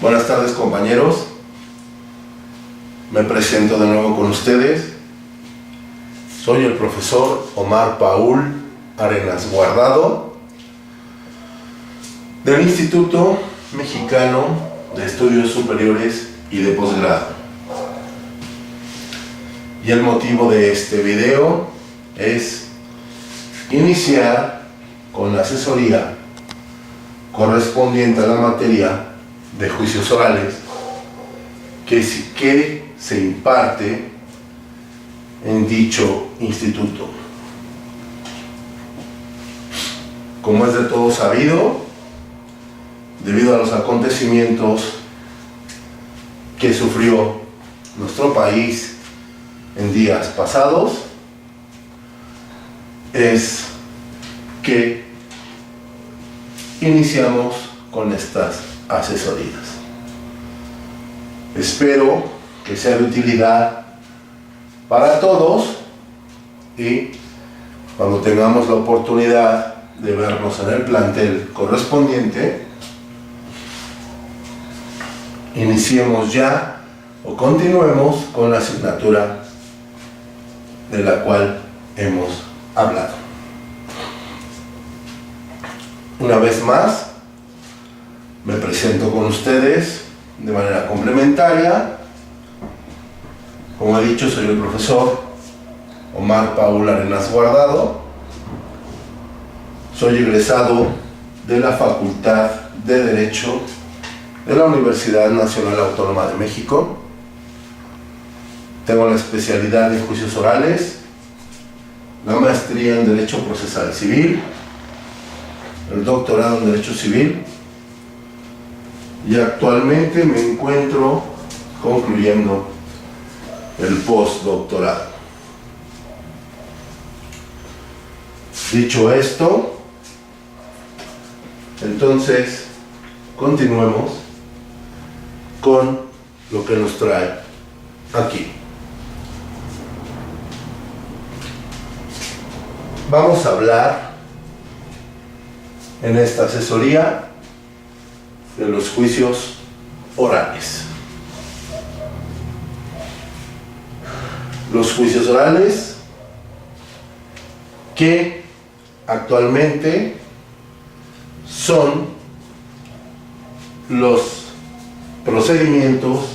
Buenas tardes, compañeros. Me presento de nuevo con ustedes. Soy el profesor Omar Paul Arenas Guardado del Instituto Mexicano de Estudios Superiores y de Posgrado. Y el motivo de este video es iniciar con la asesoría correspondiente a la materia de juicios orales que se imparte en dicho instituto. Como es de todo sabido, debido a los acontecimientos que sufrió nuestro país en días pasados, es que iniciamos con estas asesorías. Espero que sea de utilidad para todos y cuando tengamos la oportunidad de vernos en el plantel correspondiente, iniciemos ya o continuemos con la asignatura de la cual hemos hablado. Una vez más, me presento con ustedes de manera complementaria. Como he dicho, soy el profesor Omar Paul Arenas Guardado. Soy egresado de la Facultad de Derecho de la Universidad Nacional Autónoma de México. Tengo la especialidad en juicios orales, la maestría en Derecho Procesal Civil, el doctorado en Derecho Civil y actualmente me encuentro concluyendo el postdoctorado. Dicho esto, entonces continuemos con lo que nos trae aquí. Vamos a hablar en esta asesoría de los juicios orales. Los juicios orales que actualmente son los procedimientos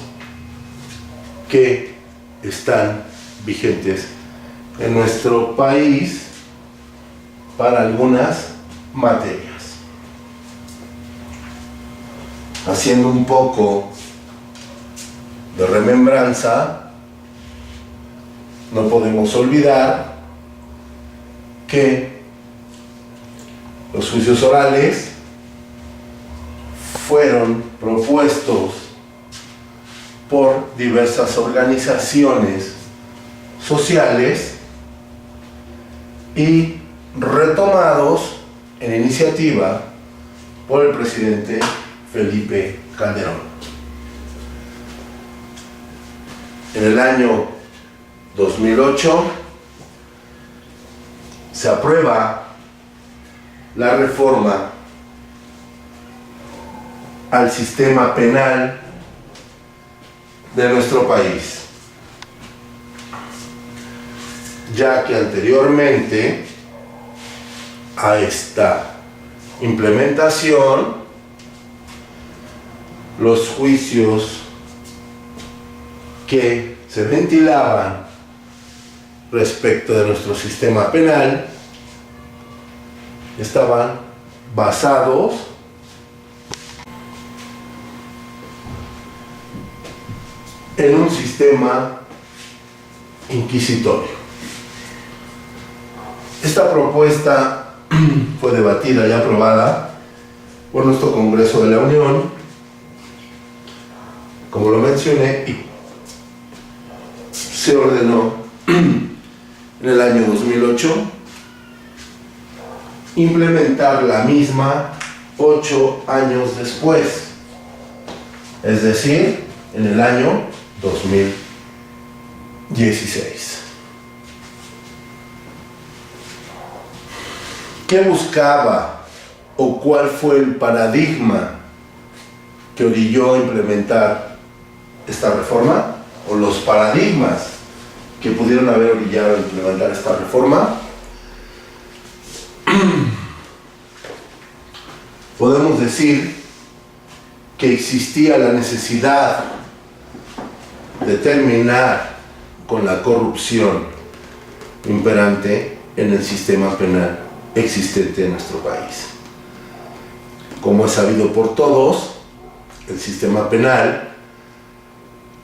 que están vigentes en nuestro país para algunas materias. Haciendo un poco de remembranza, no podemos olvidar que los juicios orales fueron propuestos por diversas organizaciones sociales y retomados en iniciativa por el presidente Felipe Calderón. En el año 2008 se aprueba la reforma al sistema penal de nuestro país, ya que anteriormente a esta implementación, los juicios que se ventilaban respecto de nuestro sistema penal estaban basados en un sistema inquisitorio. Esta propuesta fue debatida y aprobada por nuestro Congreso de la Unión, como lo mencioné, y se ordenó en el año 2008 implementar la misma 8 años después, es decir, en el año 2016. ¿Qué buscaba o cuál fue el paradigma que orilló a implementar esta reforma, o los paradigmas que pudieron haber orillado a implementar esta reforma, podemos decir que existía la necesidad de terminar con la corrupción imperante en el sistema penal existente en nuestro país. Como es sabido por todos, el sistema penal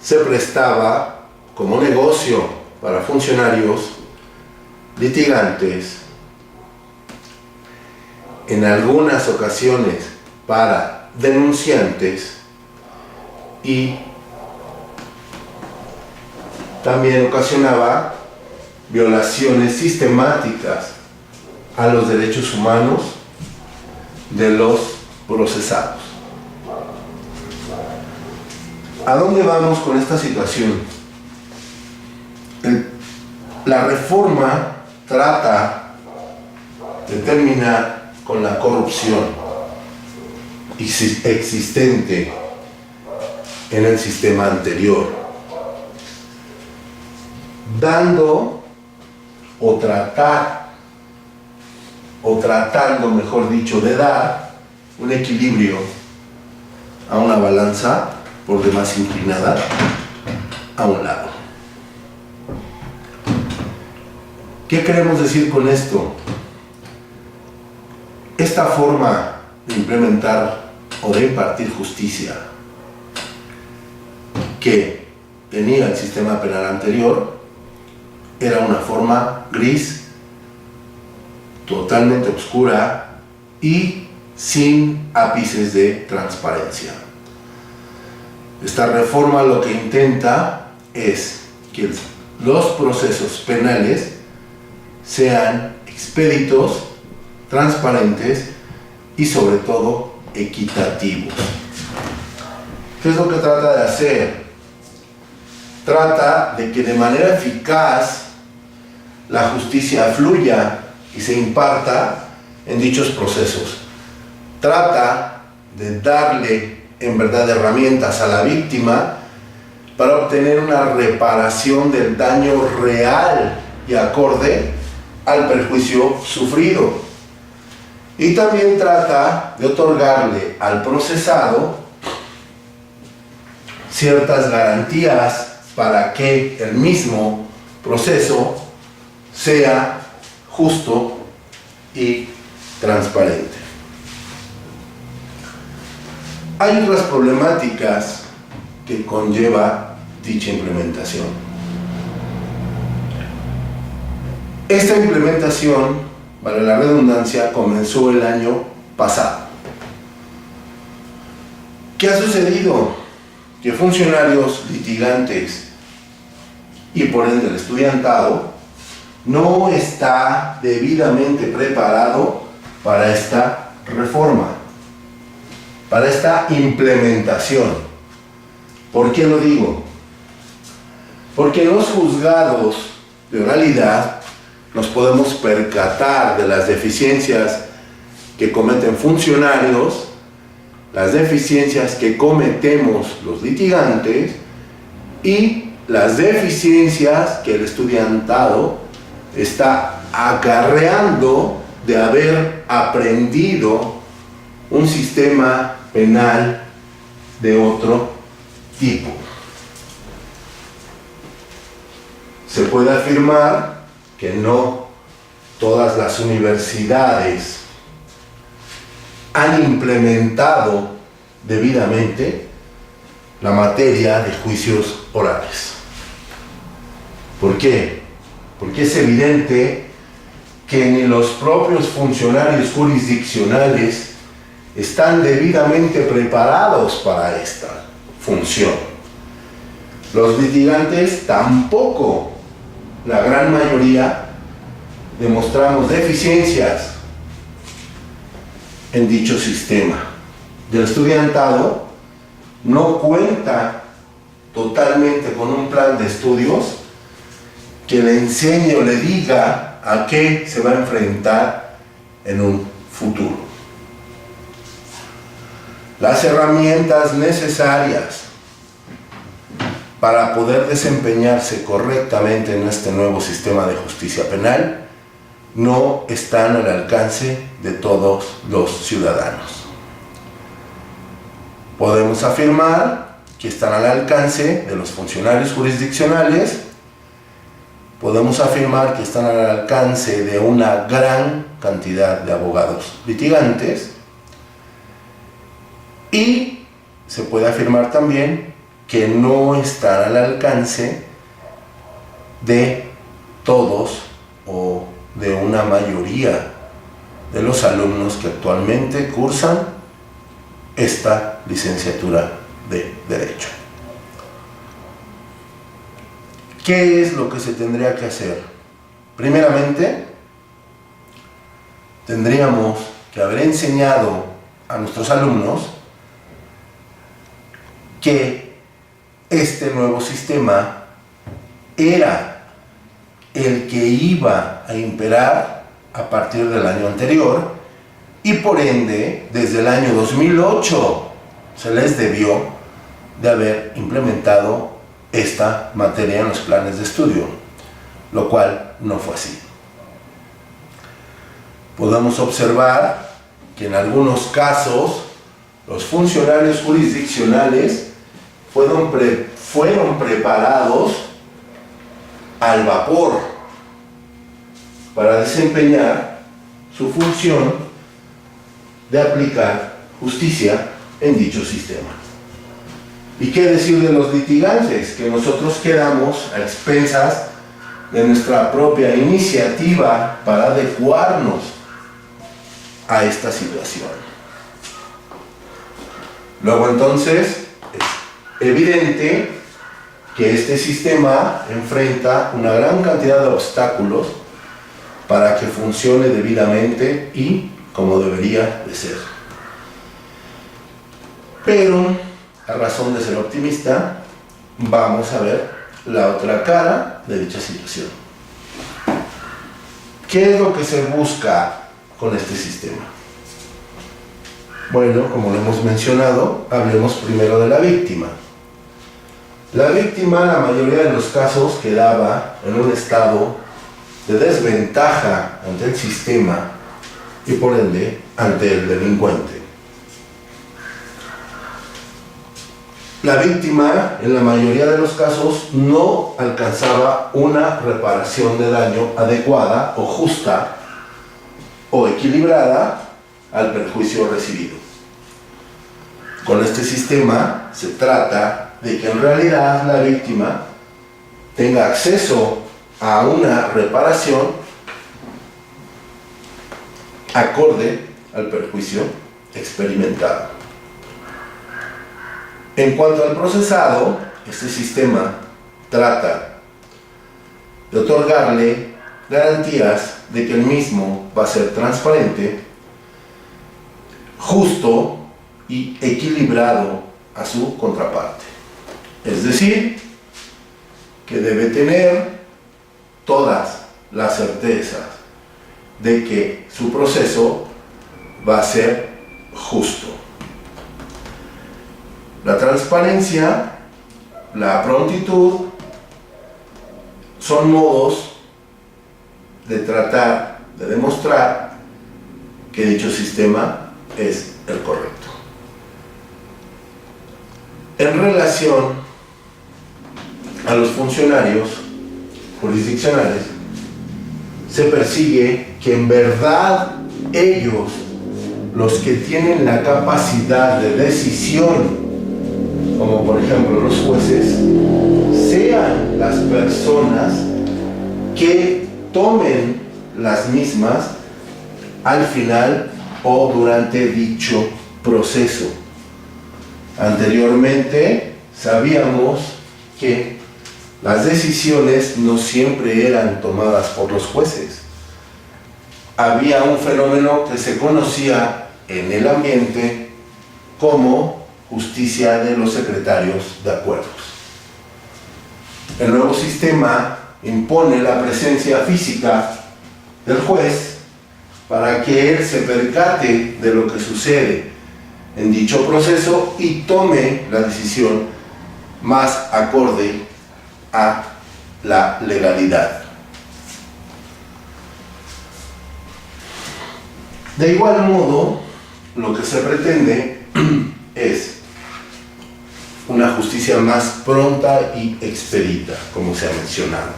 se prestaba como negocio para funcionarios, litigantes, en algunas ocasiones para denunciantes y también ocasionaba violaciones sistemáticas a los derechos humanos de los procesados. ¿A dónde vamos con esta situación? La reforma trata de terminar con la corrupción existente en el sistema anterior, dando o tratando, mejor dicho, de dar un equilibrio a una balanza por demás inclinada a un lado. ¿Qué queremos decir con esto? Esta forma de implementar o de impartir justicia que tenía el sistema penal anterior era una forma gris, totalmente oscura y sin ápices de transparencia. Esta reforma lo que intenta es que los procesos penales sean expeditos, transparentes y sobre todo equitativos. ¿Qué es lo que trata de hacer? Trata de que de manera eficaz la justicia fluya y se imparta en dichos procesos. Trata de darle en verdad herramientas a la víctima para obtener una reparación del daño real y acorde al perjuicio sufrido. Y también trata de otorgarle al procesado ciertas garantías para que el mismo proceso sea justo y transparente. Hay otras problemáticas que conlleva dicha implementación. Esta implementación, vale la redundancia, comenzó el año pasado. ¿Qué ha sucedido? Que funcionarios, litigantes y por ende el estudiantado no está debidamente preparado para esta reforma, para esta implementación. ¿Por qué lo digo? Porque en los juzgados de oralidad nos podemos percatar de las deficiencias que cometen funcionarios, las deficiencias que cometemos los litigantes y las deficiencias que el estudiantado está acarreando de haber aprendido un sistema penal de otro tipo. Se puede afirmar que no todas las universidades han implementado debidamente la materia de juicios orales. ¿Por qué? Porque es evidente que ni los propios funcionarios jurisdiccionales están debidamente preparados para esta función. Los litigantes tampoco. La gran mayoría demostramos deficiencias en dicho sistema. El estudiantado no cuenta totalmente con un plan de estudios que le enseñe o le diga a qué se va a enfrentar en un futuro. las herramientas necesarias para poder desempeñarse correctamente en este nuevo sistema de justicia penal no están al alcance de todos los ciudadanos. Podemos afirmar que están al alcance de los funcionarios jurisdiccionales, podemos afirmar que están al alcance de una gran cantidad de abogados litigantes y se puede afirmar también que no están al alcance de todos o de una mayoría de los alumnos que actualmente cursan esta licenciatura de Derecho. ¿Qué es lo que se tendría que hacer? Primeramente, tendríamos que haber enseñado a nuestros alumnos que este nuevo sistema era el que iba a imperar a partir del año anterior y por ende desde el año 2008 se les debió de haber implementado esta materia en los planes de estudio, lo cual no fue así. Podemos observar que en algunos casos los funcionarios jurisdiccionales fueron preparados al vapor para desempeñar su función de aplicar justicia en dicho sistema. ¿Y qué decir de los litigantes? Que nosotros quedamos a expensas de nuestra propia iniciativa para adecuarnos a esta situación. Luego entonces es evidente que este sistema enfrenta una gran cantidad de obstáculos para que funcione debidamente y como debería de ser. Pero, a razón de ser optimista, vamos a ver la otra cara de dicha situación. ¿Qué es lo que se busca con este sistema? Bueno, como lo hemos mencionado, hablemos primero de la víctima. La víctima, en la mayoría de los casos, quedaba en un estado de desventaja ante el sistema y por ende ante el delincuente. La víctima, en la mayoría de los casos, no alcanzaba una reparación de daño adecuada o justa o equilibrada al perjuicio recibido. Con este sistema se trata de que en realidad la víctima tenga acceso a una reparación acorde al perjuicio experimentado. En cuanto al procesado, este sistema trata de otorgarle garantías de que el mismo va a ser transparente, justo y equilibrado a su contraparte. Es decir, que debe tener todas las certezas de que su proceso va a ser justo. La transparencia, la prontitud, son modos de tratar de demostrar que dicho sistema es el correcto. En relación a los funcionarios jurisdiccionales, se persigue que en verdad ellos, los que tienen la capacidad de decisión, como por ejemplo los jueces, sean las personas que tomen las mismas al final o durante dicho proceso. Anteriormente sabíamos que las decisiones no siempre eran tomadas por los jueces. Había un fenómeno que se conocía en el ambiente como justicia de los secretarios de acuerdos. El nuevo sistema impone la presencia física del juez para que él se percate de lo que sucede en dicho proceso y tome la decisión más acorde a la legalidad. De igual modo, lo que se pretende es una justicia más pronta y expedita, como se ha mencionado.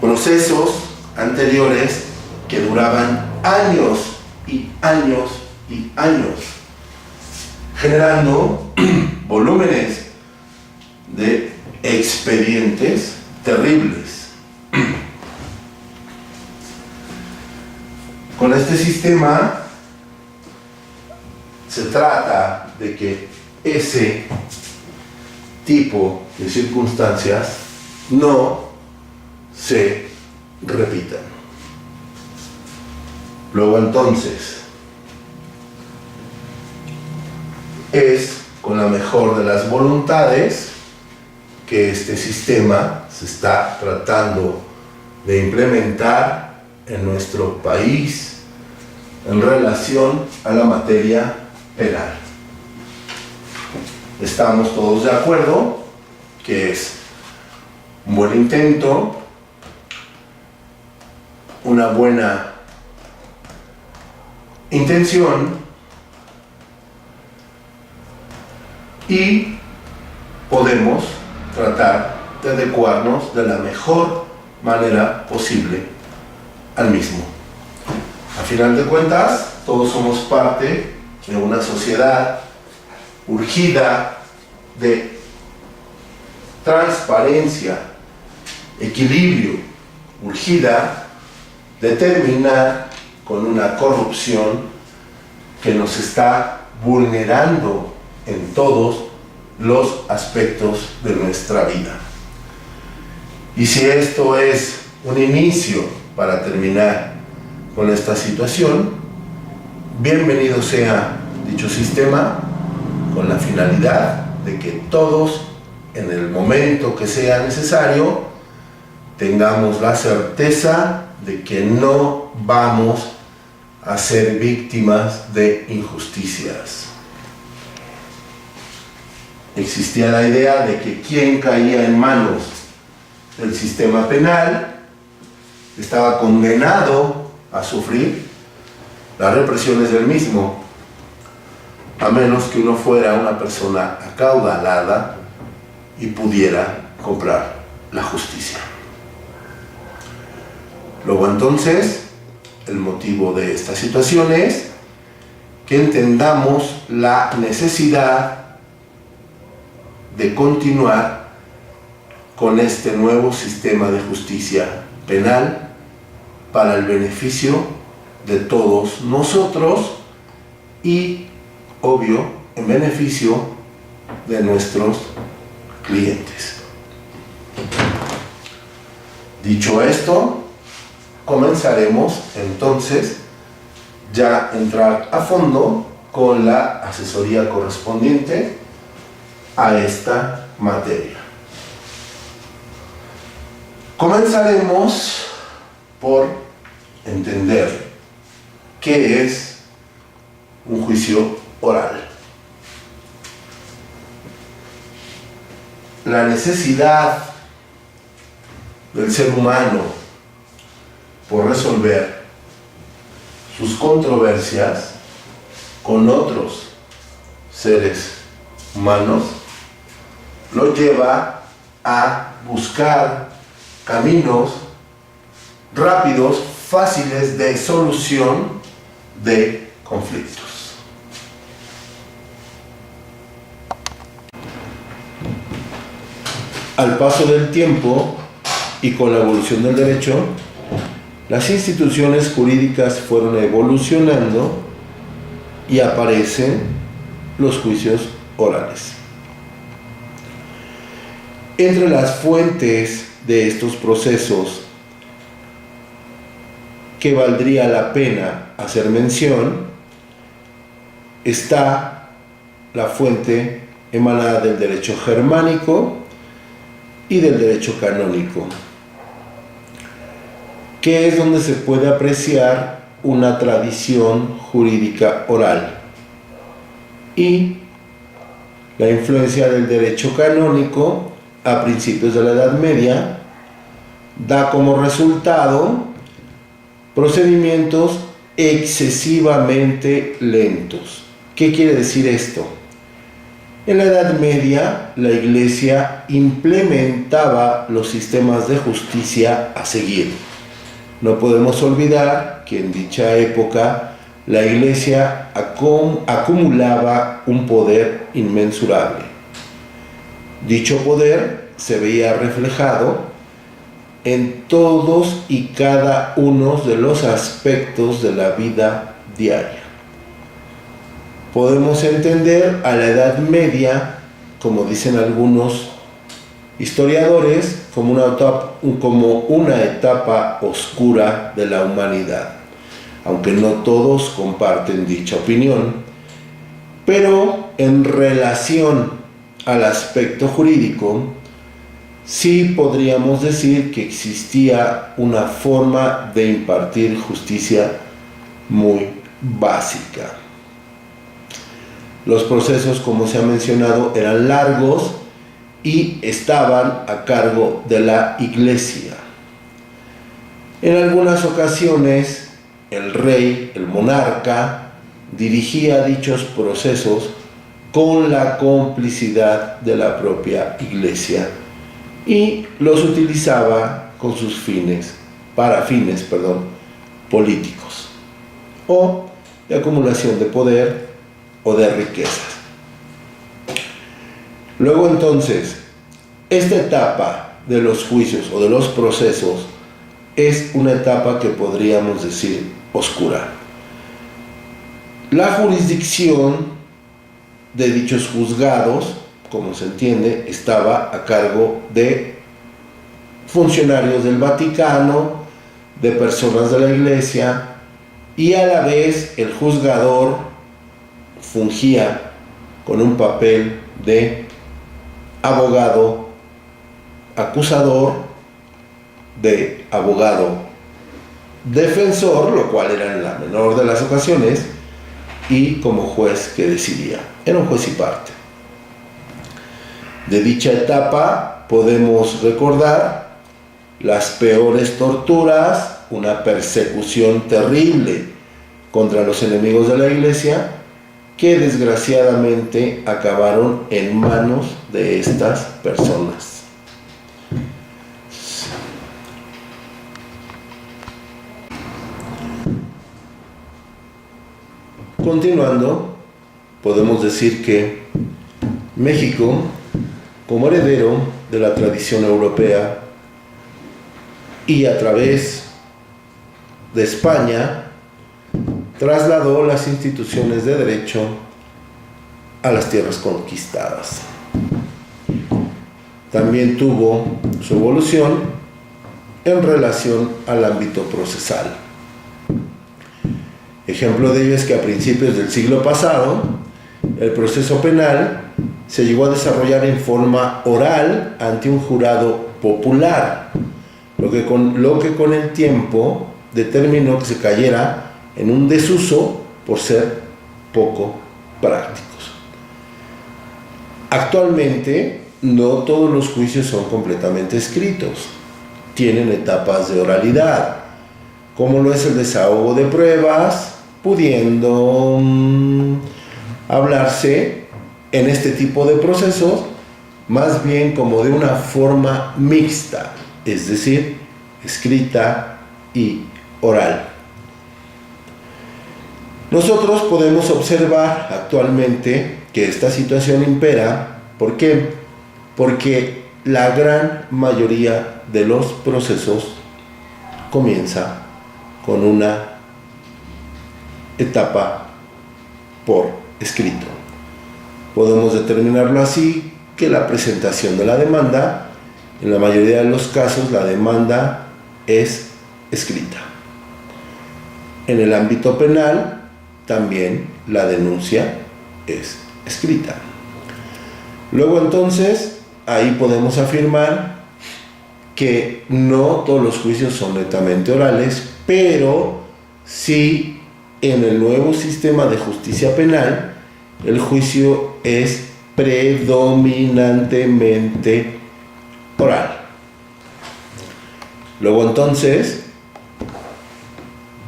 Procesos anteriores que duraban años y años y años, generando volúmenes de expedientes terribles. Con este sistema se trata de que ese tipo de circunstancias no se repitan. Luego entonces, es con la mejor de las voluntades que este sistema se está tratando de implementar en nuestro país en relación a la materia penal. Estamos todos de acuerdo que es un buen intento, una buena intención y podemos tratar de adecuarnos de la mejor manera posible al mismo. A final de cuentas, todos somos parte de una sociedad urgida de transparencia, equilibrio, urgida de terminar con una corrupción que nos está vulnerando en todos los aspectos de nuestra vida. Y si esto es un inicio para terminar con esta situación, bienvenido sea dicho sistema con la finalidad de que todos, en el momento que sea necesario, tengamos la certeza de que no vamos a ser víctimas de injusticias. Existía la idea de que quien caía en manos del sistema penal estaba condenado a sufrir las represiones del mismo, a menos que uno fuera una persona acaudalada y pudiera comprar la justicia. Luego entonces, el motivo de esta situación es que entendamos la necesidad de continuar con este nuevo sistema de justicia penal para el beneficio de todos nosotros y, obvio, en beneficio de nuestros clientes. Dicho esto, comenzaremos entonces ya a entrar a fondo con la asesoría correspondiente a esta materia. Comenzaremos por entender qué es un juicio oral. La necesidad del ser humano por resolver sus controversias con otros seres humanos lo lleva a buscar caminos rápidos, fáciles de solución de conflictos. Al paso del tiempo y con la evolución del derecho, las instituciones jurídicas fueron evolucionando y aparecen los juicios orales. Entre las fuentes de estos procesos que valdría la pena hacer mención está la fuente emanada del derecho germánico y del derecho canónico, que es donde se puede apreciar una tradición jurídica oral. y la influencia del derecho canónico a principios de la Edad Media da como resultado procedimientos excesivamente lentos. ¿Qué quiere decir esto? En la Edad Media, la Iglesia implementaba los sistemas de justicia a seguir. No podemos olvidar que en dicha época la Iglesia acumulaba un poder inmensurable. Dicho poder se veía reflejado en todos y cada uno de los aspectos de la vida diaria. Podemos entender a la Edad Media, como dicen algunos historiadores, como una etapa oscura de la humanidad, aunque no todos comparten dicha opinión. Pero en relación al aspecto jurídico, sí podríamos decir que existía una forma de impartir justicia muy básica. Los procesos, como se ha mencionado, eran largos y estaban a cargo de la Iglesia. En algunas ocasiones, el rey, el monarca, dirigía dichos procesos con la complicidad de la propia Iglesia y los utilizaba con sus fines políticos o de acumulación de poder o de riquezas. Luego entonces, esta etapa de los juicios o de los procesos es una etapa que podríamos decir oscura. La jurisdicción de dichos juzgados, como se entiende, estaba a cargo de funcionarios del Vaticano, de personas de la Iglesia, y a la vez el juzgador fungía con un papel de abogado acusador, de abogado defensor, lo cual era en la menor de las ocasiones, y como juez que decidía. Era un juez y parte. De dicha etapa podemos recordar las peores torturas, una persecución terrible contra los enemigos de la Iglesia, que desgraciadamente acabaron en manos de estas personas. Continuando, podemos decir que México, como heredero de la tradición europea y a través de España, trasladó las instituciones de derecho a las tierras conquistadas. También tuvo su evolución en relación al ámbito procesal. Ejemplo de ello es que a principios del siglo pasado, el proceso penal se llegó a desarrollar en forma oral ante un jurado popular, lo que con el tiempo determinó que se cayera en un desuso por ser poco prácticos. Actualmente, no todos los juicios son completamente escritos. Tienen etapas de oralidad, como lo es el desahogo de pruebas, pudiendo hablarse en este tipo de procesos más bien como de una forma mixta, es decir, escrita y oral. Nosotros podemos observar actualmente que esta situación impera. ¿Por qué? Porque la gran mayoría de los procesos comienza con una etapa por escrito. Podemos determinarlo así, que la presentación de la demanda, en la mayoría de los casos la demanda es escrita. En el ámbito penal, también la denuncia es escrita. Luego entonces, ahí podemos afirmar que no todos los juicios son netamente orales, pero sí en el nuevo sistema de justicia penal el juicio es predominantemente oral. Luego entonces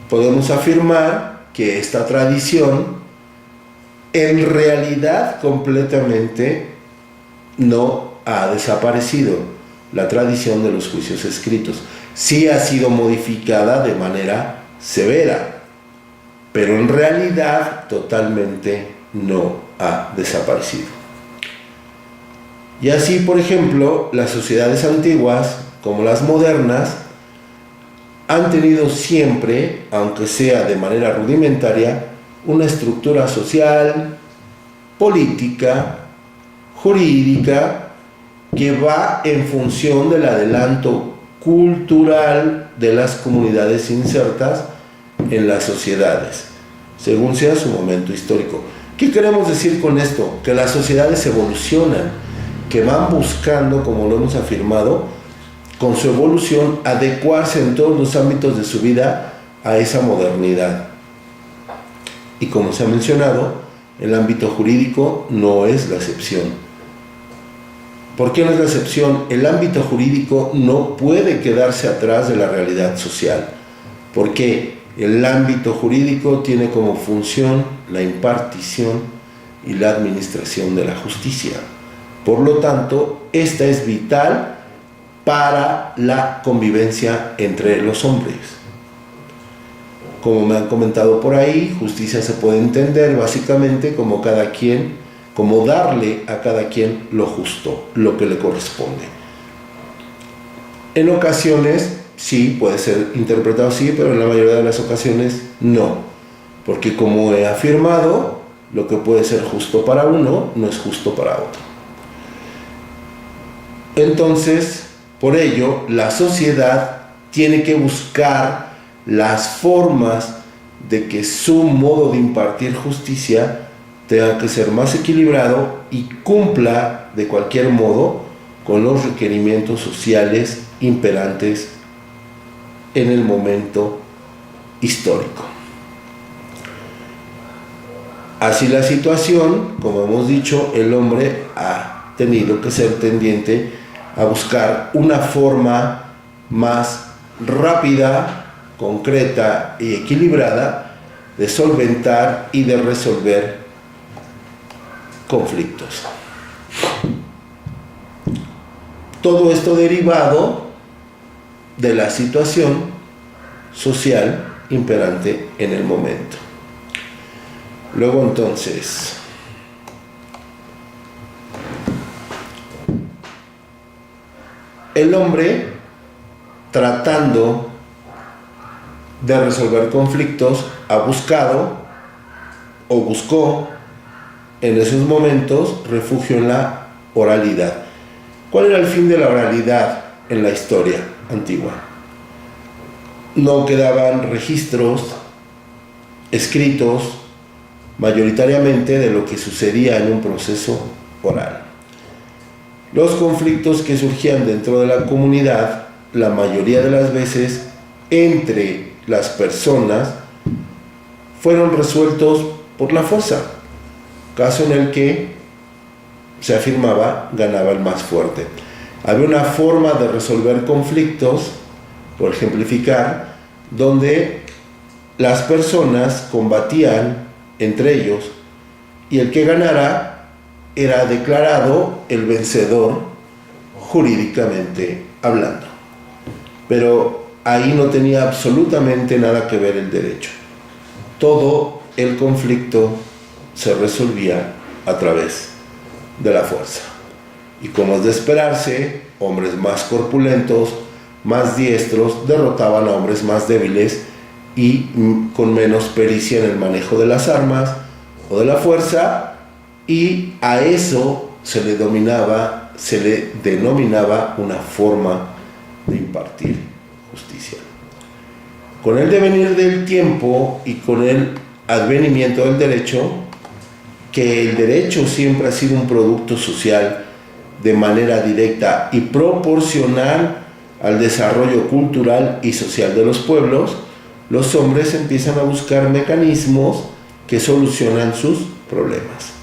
podemos afirmar que esta tradición en realidad completamente no ha desaparecido, la tradición de los juicios escritos. Sí ha sido modificada de manera severa, pero en realidad totalmente no ha desaparecido. Y así, por ejemplo, las sociedades antiguas, como las modernas, han tenido siempre, aunque sea de manera rudimentaria, una estructura social, política, jurídica, que va en función del adelanto cultural de las comunidades insertas en las sociedades, según sea su momento histórico. ¿Qué queremos decir con esto? Que las sociedades evolucionan, que van buscando, como lo hemos afirmado, con su evolución, adecuarse en todos los ámbitos de su vida a esa modernidad. Y como se ha mencionado, el ámbito jurídico no es la excepción. ¿Por qué no es la excepción? El ámbito jurídico no puede quedarse atrás de la realidad social, porque el ámbito jurídico tiene como función la impartición y la administración de la justicia. Por lo tanto, esta es vital para la convivencia entre los hombres. Como me han comentado por ahí, justicia se puede entender básicamente como como darle a cada quien lo justo, lo que le corresponde. En ocasiones sí puede ser interpretado así, pero en la mayoría de las ocasiones no, porque como he afirmado, lo que puede ser justo para uno no es justo para otro. Entonces, por ello, la sociedad tiene que buscar las formas de que su modo de impartir justicia tenga que ser más equilibrado y cumpla de cualquier modo con los requerimientos sociales imperantes en el momento histórico. Así la situación, como hemos dicho, el hombre ha tenido que ser tendiente a buscar una forma más rápida, concreta y equilibrada de solventar y de resolver conflictos. Todo esto derivado de la situación social imperante en el momento. Luego entonces, el hombre, tratando de resolver conflictos, ha buscado o buscó en esos momentos refugio en la oralidad. ¿Cuál era el fin de la oralidad en la historia antigua? No quedaban registros escritos mayoritariamente de lo que sucedía en un proceso oral. Los conflictos que surgían dentro de la comunidad, la mayoría de las veces entre las personas, fueron resueltos por la fuerza, caso en el que se afirmaba ganaba el más fuerte. Había una forma de resolver conflictos, por ejemplificar, donde las personas combatían entre ellos y el que ganara era declarado el vencedor jurídicamente hablando. Pero ahí no tenía absolutamente nada que ver el derecho. Todo el conflicto se resolvía a través de la fuerza. Y como es de esperarse, hombres más corpulentos, más diestros, derrotaban a hombres más débiles y con menos pericia en el manejo de las armas o de la fuerza, y a eso se le denominaba una forma de impartir justicia. Con el devenir del tiempo y con el advenimiento del derecho, que el derecho siempre ha sido un producto social de manera directa y proporcional al desarrollo cultural y social de los pueblos, los hombres empiezan a buscar mecanismos que solucionan sus problemas.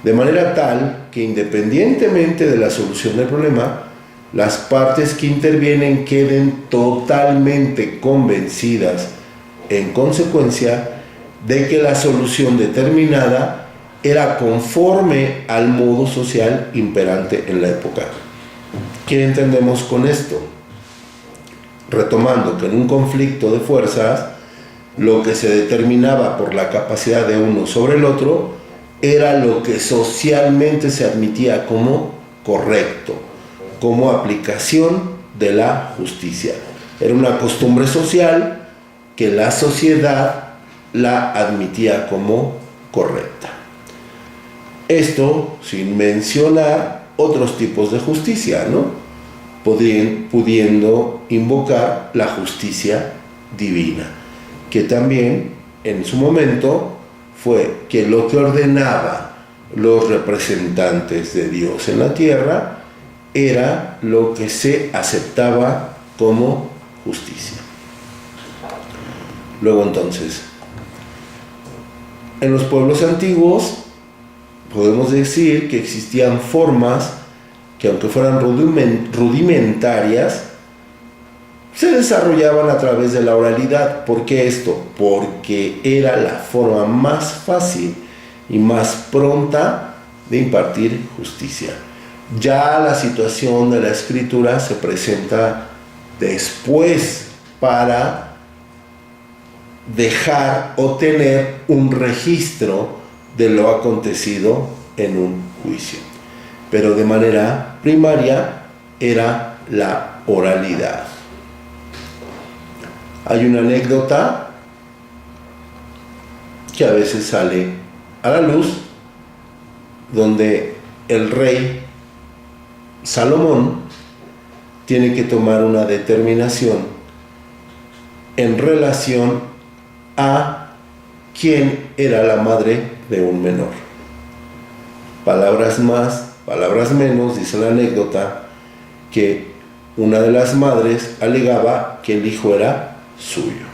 de manera tal que independientemente de la solución del problema, las partes que intervienen queden totalmente convencidas, en consecuencia, de que la solución determinada era conforme al modo social imperante en la época. ¿Qué entendemos con esto? Retomando que en un conflicto de fuerzas, lo que se determinaba por la capacidad de uno sobre el otro era lo que socialmente se admitía como correcto, como aplicación de la justicia. Era una costumbre social que la sociedad la admitía como correcta. Esto sin mencionar otros tipos de justicia, ¿no? Pudiendo invocar la justicia divina, que también en su momento fue que lo que ordenaba los representantes de Dios en la tierra era lo que se aceptaba como justicia. Luego entonces, en los pueblos antiguos podemos decir que existían formas que, aunque fueran rudimentarias, se desarrollaban a través de la oralidad. ¿Por qué esto? Porque era la forma más fácil y más pronta de impartir justicia. Ya la situación de la escritura se presenta después para dejar o tener un registro de lo acontecido en un juicio. Pero de manera primaria era la oralidad. Hay una anécdota que a veces sale a la luz, donde el rey Salomón tiene que tomar una determinación en relación a quién era la madre de un menor. Palabras más, palabras menos, dice la anécdota que una de las madres alegaba que el hijo era suyo.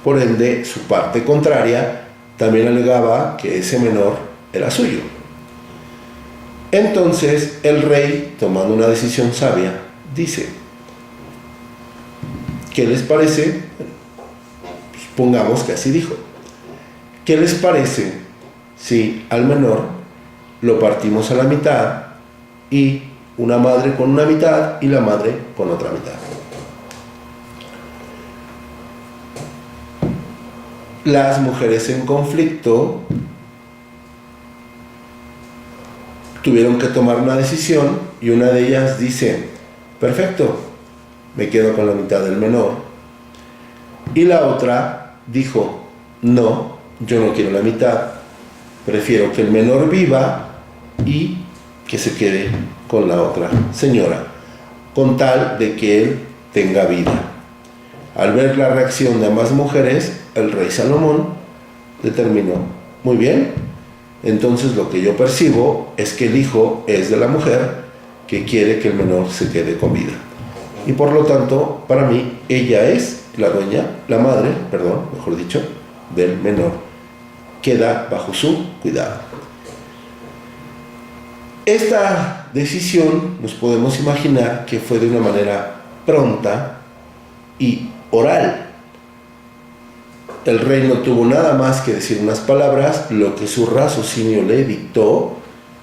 Por ende, su parte contraria también alegaba que ese menor era suyo. Entonces, el rey, tomando una decisión sabia, dice: ¿qué les parece? Supongamos que así dijo. ¿Qué les parece si al menor lo partimos a la mitad y una madre con una mitad y la madre con otra mitad? Las mujeres en conflicto tuvieron que tomar una decisión y una de ellas dice: perfecto, me quedo con la mitad del menor. Y la otra dijo: no, yo no quiero la mitad, prefiero que el menor viva y que se quede con la otra señora, con tal de que él tenga vida. Al ver la reacción de ambas mujeres, el rey Salomón determinó: muy bien, entonces lo que yo percibo es que el hijo es de la mujer que quiere que el menor se quede con vida. Y por lo tanto, para mí, ella es la dueña, la madre, mejor dicho, del menor. Queda bajo su cuidado. Esta decisión nos podemos imaginar que fue de una manera pronta y oral. El rey no tuvo nada más que decir unas palabras, lo que su raciocinio le dictó,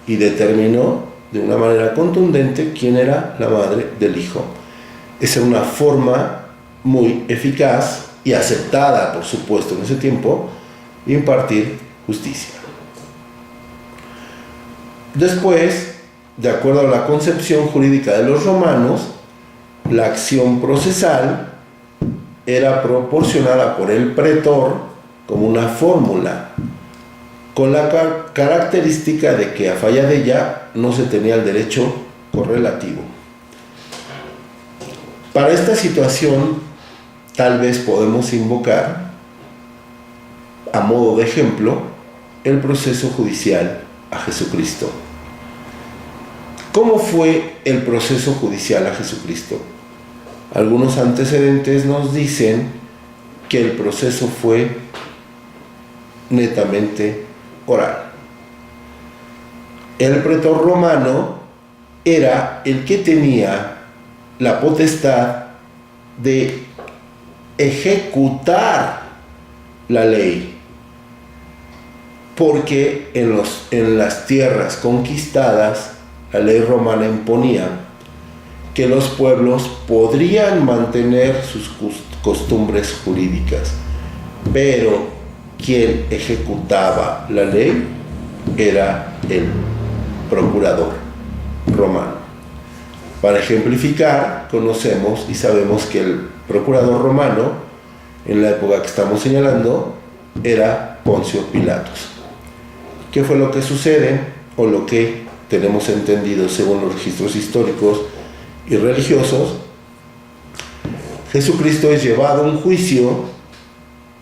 y determinó de una manera contundente quién era la madre del hijo. Esa era una forma muy eficaz y aceptada, por supuesto, en ese tiempo, de impartir justicia. Después, de acuerdo a la concepción jurídica de los romanos, la acción procesal era proporcionada por el pretor como una fórmula, con la característica de que a falla de ella no se tenía el derecho correlativo. Para esta situación, tal vez podemos invocar, a modo de ejemplo, el proceso judicial a Jesucristo. ¿Cómo fue el proceso judicial a Jesucristo? Algunos antecedentes nos dicen que el proceso fue netamente oral. El pretor romano era el que tenía la potestad de ejecutar la ley, porque en las tierras conquistadas la ley romana imponía que los pueblos podrían mantener sus costumbres jurídicas, pero quien ejecutaba la ley era el procurador romano. Para ejemplificar, conocemos y sabemos que el procurador romano, en la época que estamos señalando, era Poncio Pilatos. ¿Qué fue lo que sucede? O lo que tenemos entendido según los registros históricos y religiosos. Jesucristo es llevado a un juicio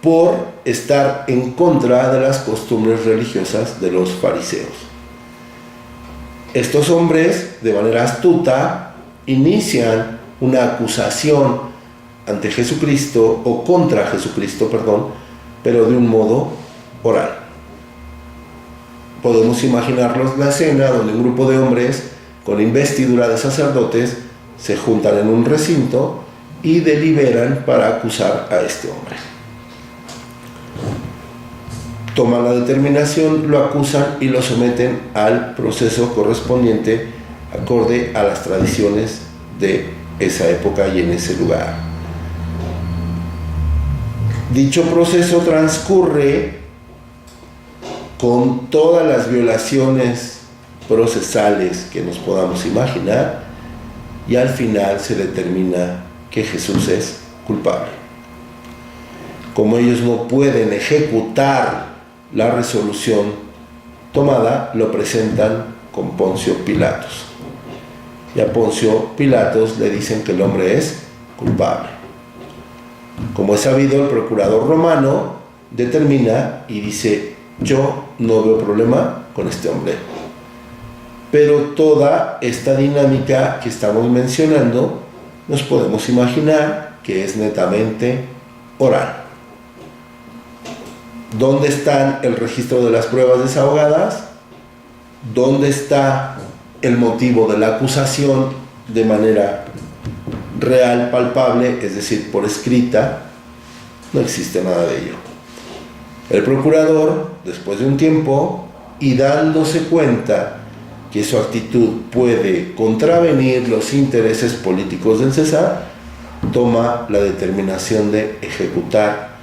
por estar en contra de las costumbres religiosas de los fariseos. Estos hombres, de manera astuta, inician una acusación ante Jesucristo, o contra Jesucristo, pero de un modo oral. Podemos imaginarnos la escena donde un grupo de hombres con investidura de sacerdotes se juntan en un recinto y deliberan para acusar a este hombre. Toman la determinación, lo acusan y lo someten al proceso correspondiente acorde a las tradiciones de esa época y en ese lugar. Dicho proceso transcurre con todas las violaciones procesales que nos podamos imaginar, y al final se determina que Jesús es culpable. Como ellos no pueden ejecutar la resolución tomada, lo presentan con Poncio Pilatos. Y a Poncio Pilatos le dicen que el hombre es culpable. Como es sabido, el procurador romano determina y dice: yo no veo problema con este hombre. Pero toda esta dinámica que estamos mencionando nos podemos imaginar que es netamente oral. ¿Dónde está el registro de las pruebas desahogadas? ¿Dónde está el motivo de la acusación de manera real, palpable, es decir, por escrita? No existe nada de ello. El procurador, después de un tiempo, y dándose cuenta que su actitud puede contravenir los intereses políticos del César, toma la determinación de ejecutar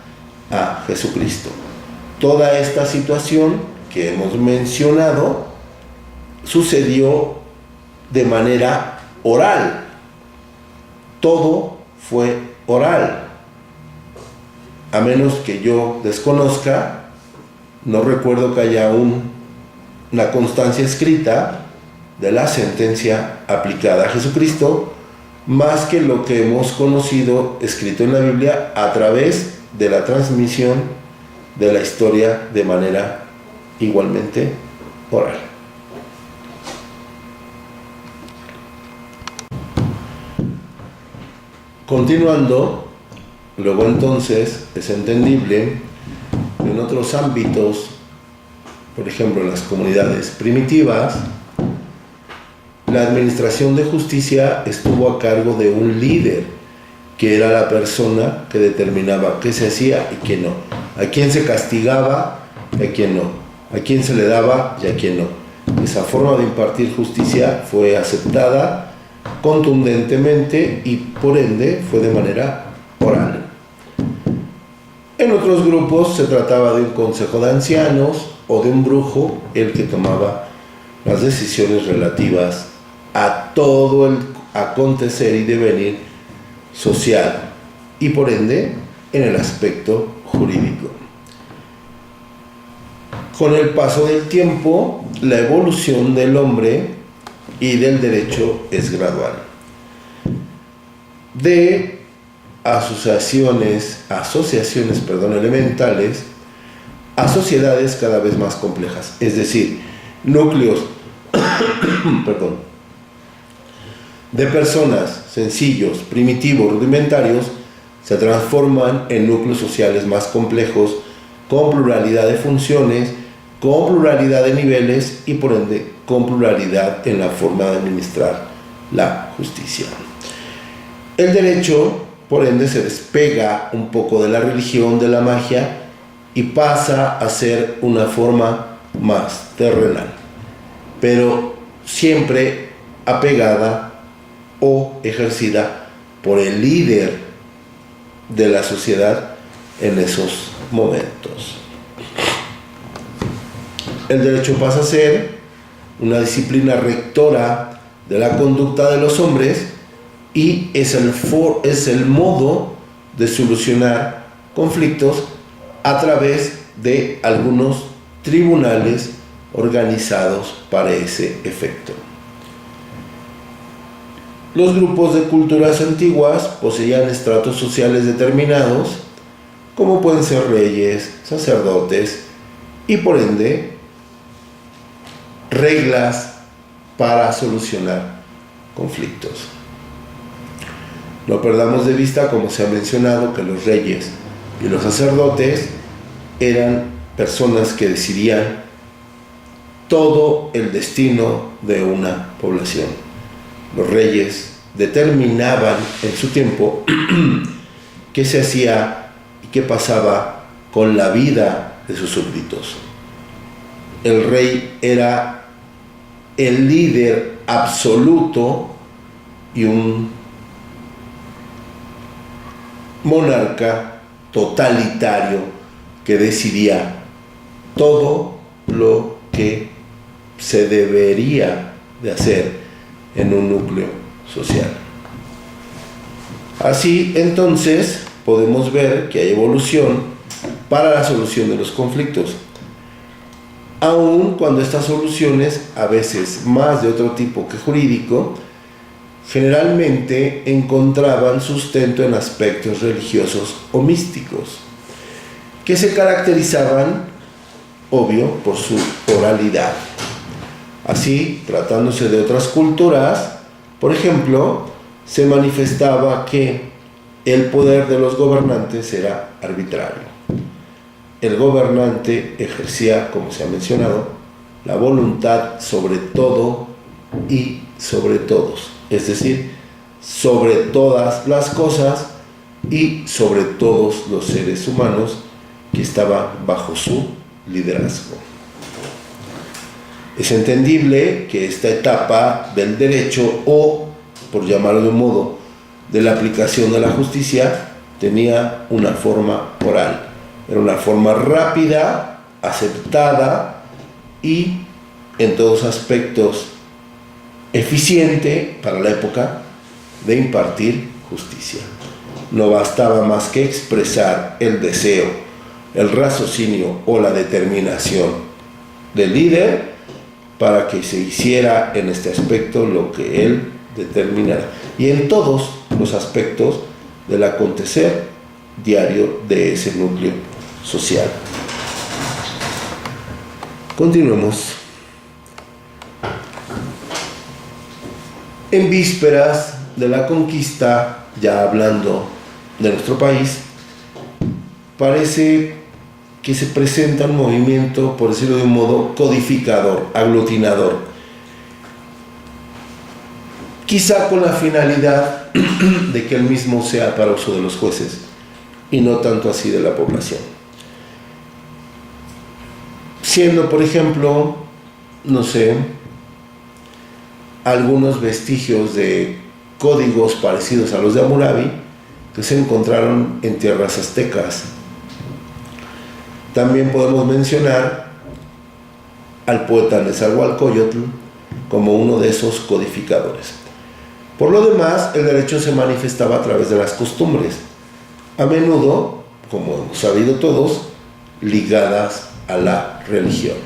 a Jesucristo. Toda esta situación que hemos mencionado sucedió de manera oral. Todo fue oral. A menos que yo desconozca, no recuerdo que haya una constancia escrita de la sentencia aplicada a Jesucristo, más que lo que hemos conocido escrito en la Biblia a través de la transmisión de la historia de manera igualmente oral. Continuando, luego entonces es entendible que en otros ámbitos, por ejemplo en las comunidades primitivas, la administración de justicia estuvo a cargo de un líder, que era la persona que determinaba qué se hacía y qué no, a quién se castigaba y a quién no, a quién se le daba y a quién no. Esa forma de impartir justicia fue aceptada contundentemente y por ende fue de manera oral. En otros grupos se trataba de un consejo de ancianos o de un brujo el que tomaba las decisiones relativas a todo el acontecer y devenir social y por ende en el aspecto jurídico. Con el paso del tiempo, la evolución del hombre y del derecho es gradual. De asociaciones elementales a sociedades cada vez más complejas, es decir, núcleos de personas sencillos, primitivos, rudimentarios, se transforman en núcleos sociales más complejos, con pluralidad de funciones, con pluralidad de niveles y por ende con pluralidad en la forma de administrar la justicia. El derecho, por ende, se despega un poco de la religión, de la magia, y pasa a ser una forma más terrenal, pero siempre apegada o ejercida por el líder de la sociedad en esos momentos. El derecho pasa a ser una disciplina rectora de la conducta de los hombres y es el modo de solucionar conflictos a través de algunos tribunales organizados para ese efecto. Los grupos de culturas antiguas poseían estratos sociales determinados, como pueden ser reyes, sacerdotes y por ende reglas para solucionar conflictos. No perdamos de vista, como se ha mencionado, que los reyes y los sacerdotes eran personas que decidían todo el destino de una población. Los reyes determinaban en su tiempo qué se hacía y qué pasaba con la vida de sus súbditos. El rey era el líder absoluto y un monarca totalitario que decidía todo lo que se debería de hacer en un núcleo social. Así, entonces, podemos ver que hay evolución para la solución de los conflictos, aun cuando estas soluciones, a veces más de otro tipo que jurídico, generalmente encontraban sustento en aspectos religiosos o místicos, que se caracterizaban, obvio, por su oralidad. Así, tratándose de otras culturas, por ejemplo, se manifestaba que el poder de los gobernantes era arbitrario. El gobernante ejercía, como se ha mencionado, la voluntad sobre todo y sobre todos, es decir, sobre todas las cosas y sobre todos los seres humanos que estaban bajo su liderazgo. Es entendible que esta etapa del derecho, o, por llamarlo de un modo, de la aplicación de la justicia, tenía una forma oral. Era una forma rápida, aceptada y, en todos aspectos, eficiente para la época de impartir justicia. No bastaba más que expresar el deseo, el raciocinio o la determinación del líder para que se hiciera en este aspecto lo que él determinara, y en todos los aspectos del acontecer diario de ese núcleo social. Continuemos. En vísperas de la conquista, ya hablando de nuestro país, parece que se presenta un movimiento, por decirlo de un modo, codificador, aglutinador, quizá con la finalidad de que el mismo sea para uso de los jueces y no tanto así de la población. Siendo, por ejemplo, no sé, algunos vestigios de códigos parecidos a los de Hammurabi que se encontraron en tierras aztecas. También podemos mencionar al poeta Nezahualcóyotl como uno de esos codificadores. Por lo demás, el derecho se manifestaba a través de las costumbres, a menudo, como hemos sabido todos, ligadas a la religión.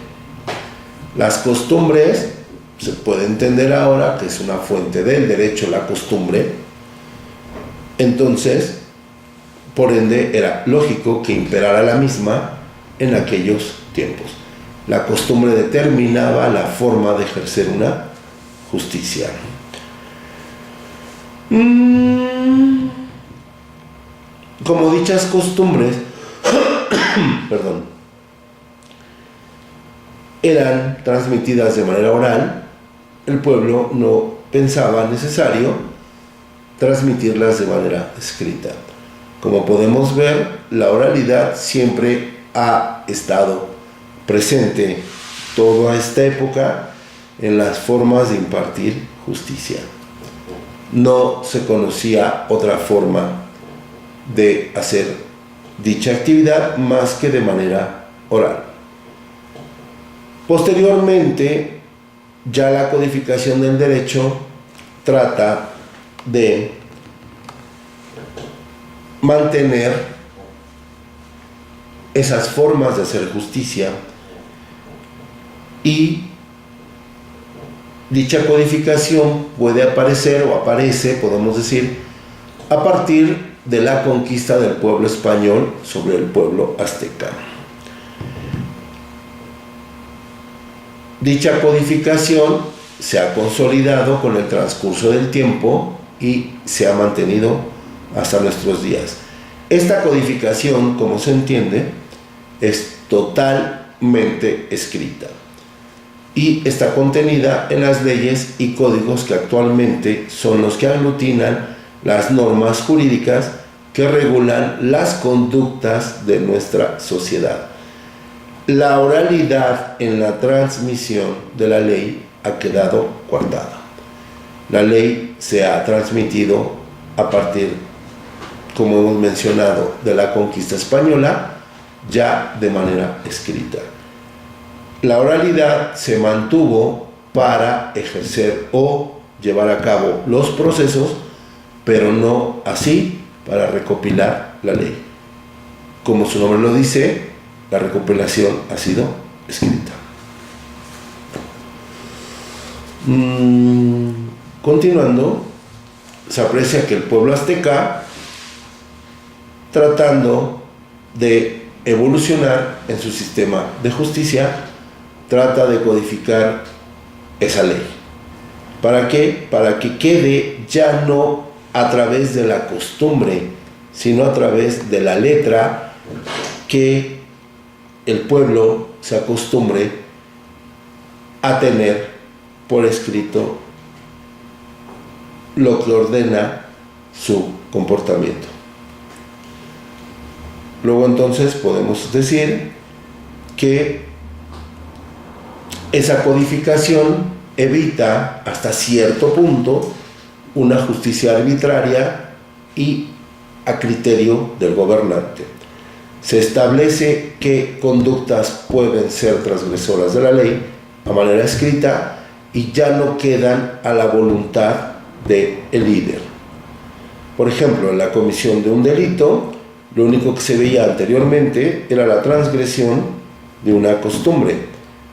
Las costumbres se puede entender ahora que es una fuente del derecho, la costumbre. Entonces, por ende, era lógico que imperara la misma en aquellos tiempos. La costumbre determinaba la forma de ejercer una justicia. Como dichas costumbres, eran transmitidas de manera oral, el pueblo no pensaba necesario transmitirlas de manera escrita. Como podemos ver, la oralidad siempre ha estado presente toda esta época en las formas de impartir justicia. No se conocía otra forma de hacer dicha actividad más que de manera oral. Posteriormente, ya la codificación del derecho trata de mantener esas formas de hacer justicia, y dicha codificación puede aparecer o aparece, podemos decir, a partir de la conquista del pueblo español sobre el pueblo azteca. Dicha codificación se ha consolidado con el transcurso del tiempo y se ha mantenido hasta nuestros días. Esta codificación, como se entiende, es totalmente escrita y está contenida en las leyes y códigos que actualmente son los que aglutinan las normas jurídicas que regulan las conductas de nuestra sociedad. La oralidad en la transmisión de la ley ha quedado coartada. La ley se ha transmitido a partir, como hemos mencionado, de la conquista española, ya de manera escrita. La oralidad se mantuvo para ejercer o llevar a cabo los procesos, pero no así para recopilar la ley. Como su nombre lo dice, la recopilación ha sido escrita. Continuando, se aprecia que el pueblo azteca, tratando de evolucionar en su sistema de justicia, trata de codificar esa ley. ¿Para qué? Para que quede ya no a través de la costumbre, sino a través de la letra, que el pueblo se acostumbre a tener por escrito lo que ordena su comportamiento. Luego entonces podemos decir que esa codificación evita hasta cierto punto una justicia arbitraria y a criterio del gobernante. Se establece qué conductas pueden ser transgresoras de la ley a manera escrita y ya no quedan a la voluntad del líder. Por ejemplo, en la comisión de un delito, lo único que se veía anteriormente era la transgresión de una costumbre,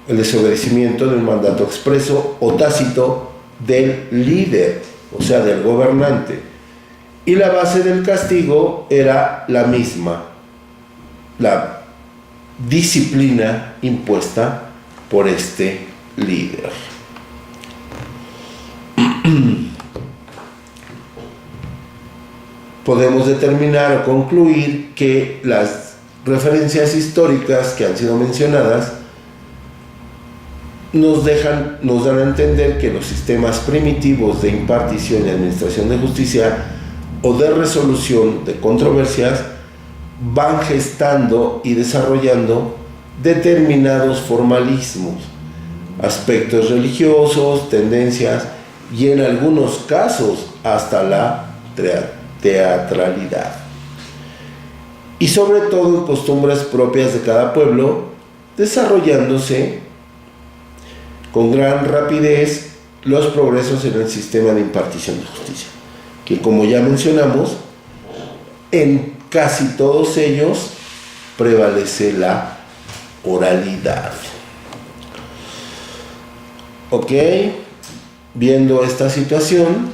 el desobedecimiento de un mandato expreso o tácito del líder, o sea, del gobernante. Y la base del castigo era la misma, la disciplina impuesta por este líder. Podemos determinar o concluir que las referencias históricas que han sido mencionadas nos dan a entender que los sistemas primitivos de impartición y administración de justicia o de resolución de controversias van gestando y desarrollando determinados formalismos, aspectos religiosos, tendencias y en algunos casos hasta la teatralidad. Y sobre todo costumbres propias de cada pueblo, desarrollándose con gran rapidez los progresos en el sistema de impartición de justicia, que como ya mencionamos, en casi todos ellos prevalece la oralidad. Ok, viendo esta situación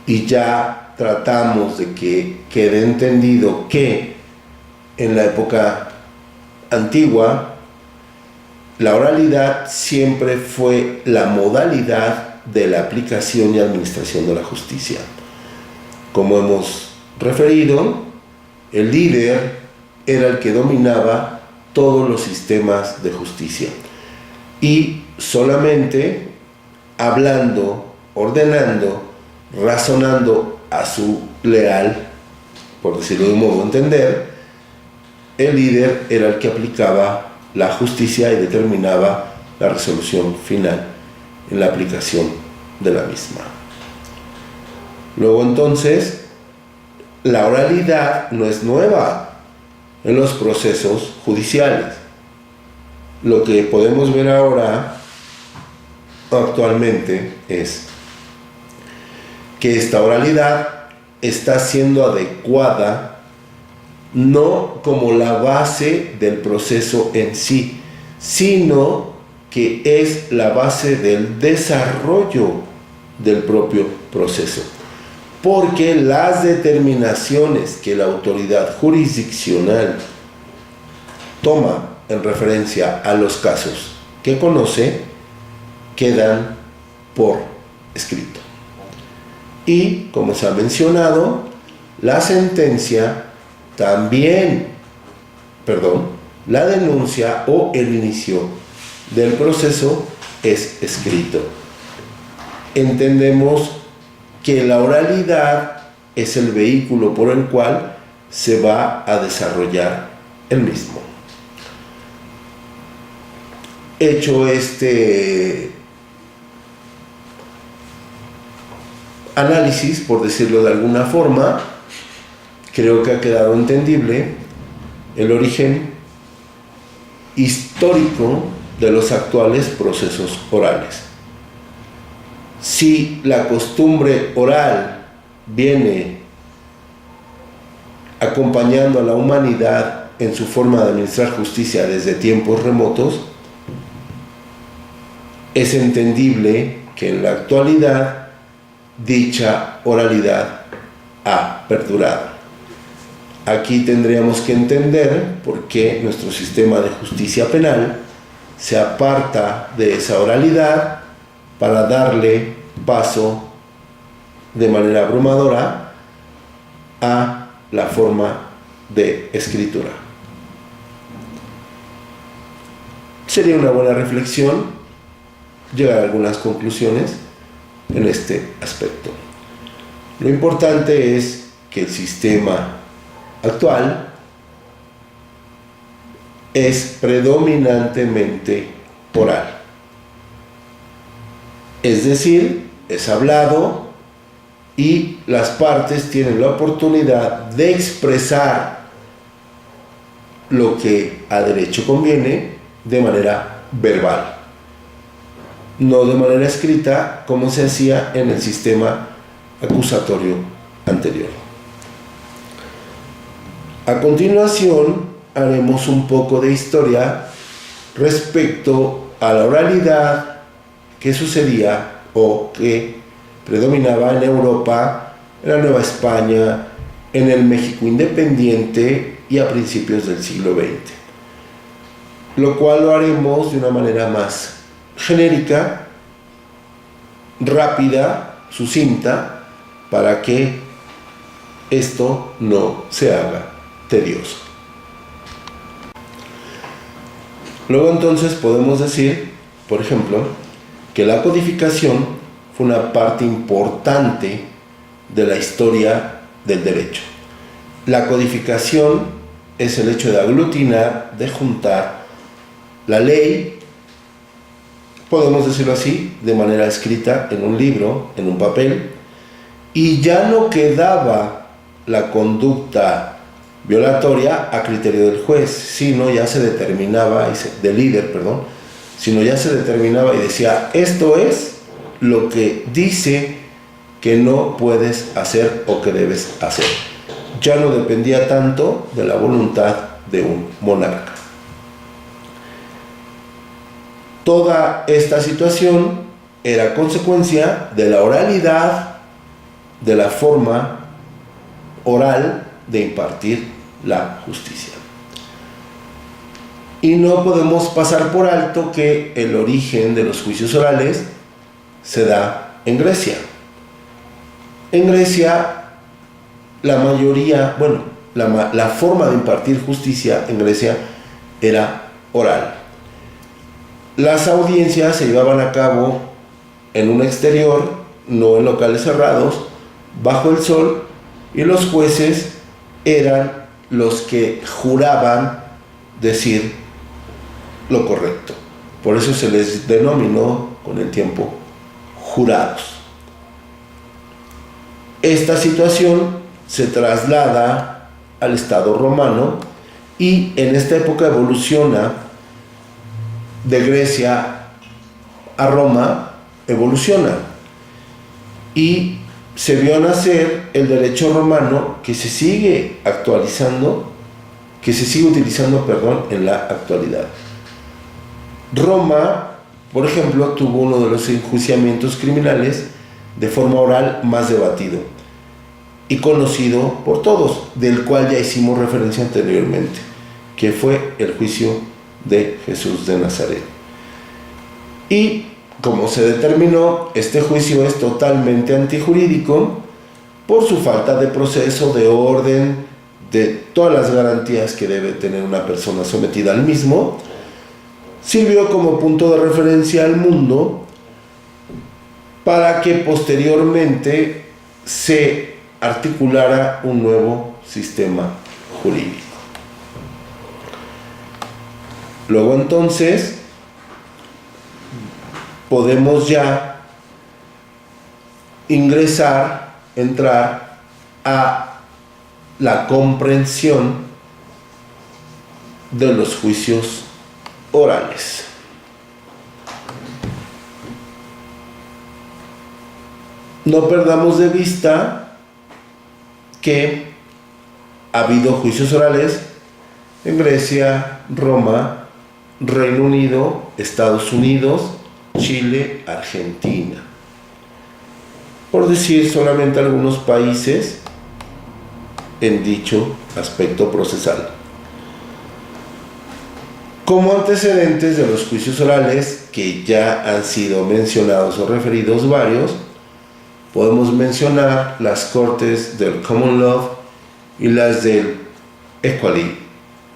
y ya tratamos de que quede entendido que en la época antigua la oralidad siempre fue la modalidad de la aplicación y administración de la justicia. Como hemos referido, el líder era el que dominaba todos los sistemas de justicia. Y solamente hablando, ordenando, razonando a su leal, por decirlo de un modo de entender, el líder era el que aplicaba la justicia y determinaba la resolución final en la aplicación de la misma. Luego entonces, la oralidad no es nueva en los procesos judiciales. Lo que podemos ver ahora, actualmente, es que esta oralidad está siendo adecuada no como la base del proceso en sí, sino que es la base del desarrollo del propio proceso. Porque las determinaciones que la autoridad jurisdiccional toma en referencia a los casos que conoce quedan por escrito. Y, como se ha mencionado, la sentencia también, la denuncia o el inicio del proceso es escrito. Entendemos que la oralidad es el vehículo por el cual se va a desarrollar el mismo. Hecho este análisis, por decirlo de alguna forma, creo que ha quedado entendible el origen histórico de los actuales procesos orales. Si la costumbre oral viene acompañando a la humanidad en su forma de administrar justicia desde tiempos remotos, es entendible que en la actualidad dicha oralidad ha perdurado. Aquí tendríamos que entender por qué nuestro sistema de justicia penal se aparta de esa oralidad para darle paso de manera abrumadora a la forma de escritura. Sería una buena reflexión llegar a algunas conclusiones en este aspecto. Lo importante es que el sistema actual es predominantemente oral. Es decir, es hablado y las partes tienen la oportunidad de expresar lo que a derecho conviene de manera verbal, no de manera escrita como se hacía en el sistema acusatorio anterior. A continuación haremos un poco de historia respecto a la oralidad que sucedía o que predominaba en Europa, en la Nueva España, en el México independiente y a principios del siglo XX. Lo cual lo haremos de una manera más genérica, rápida, sucinta, para que esto no se haga tedioso. Luego entonces podemos decir, por ejemplo, que la codificación fue una parte importante de la historia del derecho. La codificación es el hecho de aglutinar, de juntar la ley, podemos decirlo así, de manera escrita en un libro, en un papel, y ya no quedaba la conducta violatoria a criterio del juez, sino ya se determinaba, del líder, sino ya se determinaba y decía, esto es lo que dice que no puedes hacer o que debes hacer. Ya no dependía tanto de la voluntad de un monarca. Toda esta situación era consecuencia de la oralidad, de la forma oral de impartir la justicia. Y no podemos pasar por alto que el origen de los juicios orales se da en Grecia. En Grecia, la mayoría, la forma de impartir justicia en Grecia era oral. Las audiencias se llevaban a cabo en un exterior, no en locales cerrados, bajo el sol, y los jueces eran los que juraban decir lo correcto. Por eso se les denominó con el tiempo jurados. Esta situación se traslada al Estado romano y en esta época evoluciona de Grecia a Roma, y se vio nacer el derecho romano que se sigue actualizando, que se sigue utilizando, en la actualidad. Roma, por ejemplo, tuvo uno de los enjuiciamientos criminales de forma oral más debatido y conocido por todos, del cual ya hicimos referencia anteriormente, que fue el juicio de Jesús de Nazaret. Y como se determinó, este juicio es totalmente antijurídico por su falta de proceso, de orden, de todas las garantías que debe tener una persona sometida al mismo. Sirvió como punto de referencia al mundo para que posteriormente se articulara un nuevo sistema jurídico. Luego entonces podemos ya entrar a la comprensión de los juicios orales. No perdamos de vista que ha habido juicios orales en Grecia, Roma, Reino Unido, Estados Unidos, Chile, Argentina, por decir solamente algunos países en dicho aspecto procesal. Como antecedentes de los juicios orales, que ya han sido mencionados o referidos varios, podemos mencionar las cortes del Common Law y las del Equality,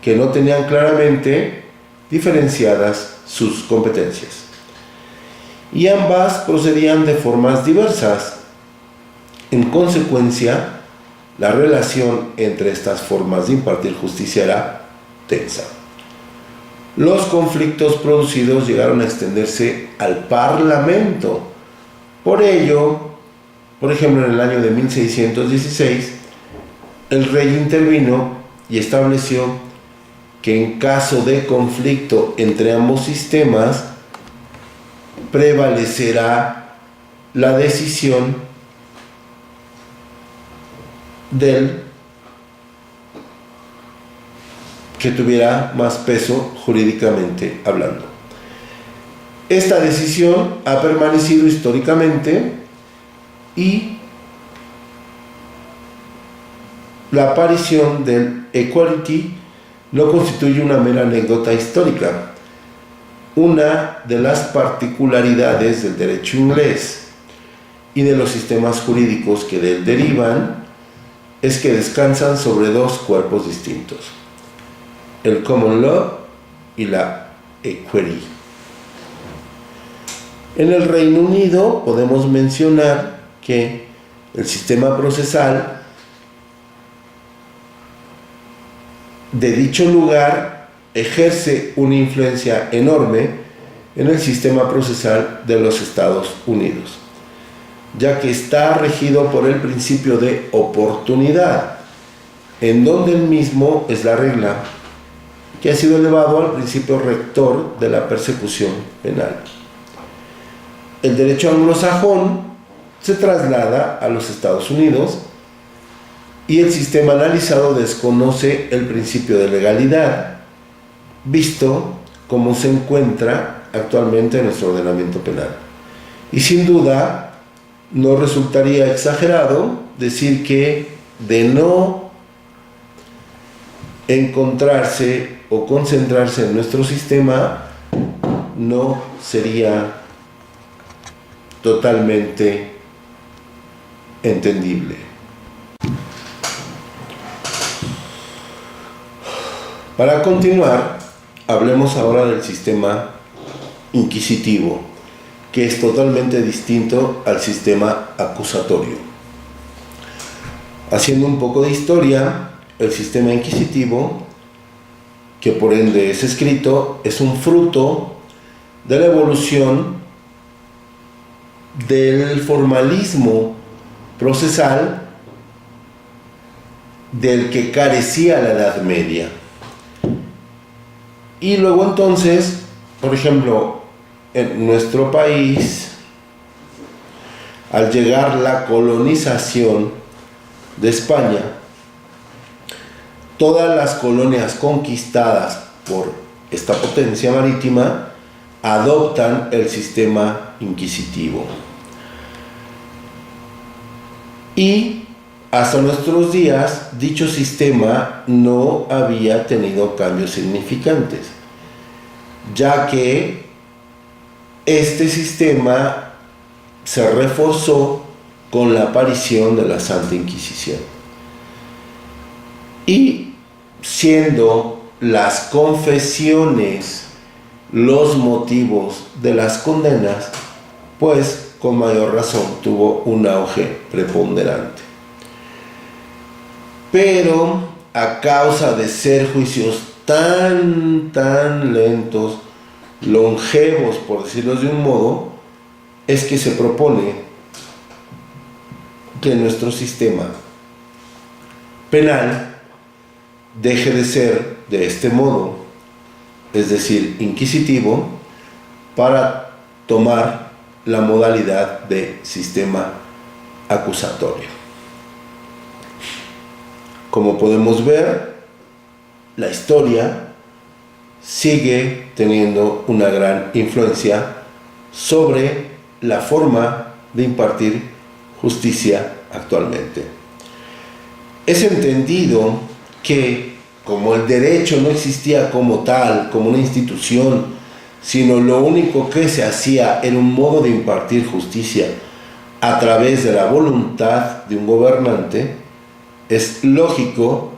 que no tenían claramente diferenciadas sus competencias. Y ambas procedían de formas diversas. En consecuencia, la relación entre estas formas de impartir justicia era tensa. Los conflictos producidos llegaron a extenderse al Parlamento. Por ello, por ejemplo, en el año de 1616, el rey intervino y estableció que en caso de conflicto entre ambos sistemas, prevalecerá la decisión del que tuviera más peso jurídicamente hablando. Esta decisión ha permanecido históricamente y la aparición del equality no constituye una mera anécdota histórica. Una de las particularidades del derecho inglés y de los sistemas jurídicos que de él derivan es que descansan sobre dos cuerpos distintos: el Common Law y la Equity. En el Reino Unido podemos mencionar que el sistema procesal de dicho lugar ejerce una influencia enorme en el sistema procesal de los Estados Unidos, ya que está regido por el principio de oportunidad, en donde el mismo es la regla, que ha sido elevado al principio rector de la persecución penal. El derecho anglosajón se traslada a los Estados Unidos y el sistema analizado desconoce el principio de legalidad, visto como se encuentra actualmente en nuestro ordenamiento penal. Y sin duda, no resultaría exagerado decir que de no encontrarse o concentrarse en nuestro sistema, no sería totalmente entendible. Para continuar, hablemos ahora del sistema inquisitivo, que es totalmente distinto al sistema acusatorio. Haciendo un poco de historia, el sistema inquisitivo, que por ende es escrito, es un fruto de la evolución del formalismo procesal del que carecía la Edad Media. Y luego entonces, por ejemplo, en nuestro país, al llegar la colonización de España, todas las colonias conquistadas por esta potencia marítima adoptan el sistema inquisitivo. Y hasta nuestros días, dicho sistema no había tenido cambios significantes, ya que este sistema se reforzó con la aparición de la Santa Inquisición. Y siendo las confesiones los motivos de las condenas, pues con mayor razón tuvo un auge preponderante. Pero a causa de ser juicios tan lentos, longevos, por decirlo de un modo, es que se propone que nuestro sistema penal deje de ser de este modo, es decir, inquisitivo, para tomar la modalidad de sistema acusatorio. Como podemos ver, la historia sigue teniendo una gran influencia sobre la forma de impartir justicia actualmente. Es entendido que, como el derecho no existía como tal, como una institución, sino lo único que se hacía era un modo de impartir justicia a través de la voluntad de un gobernante, es lógico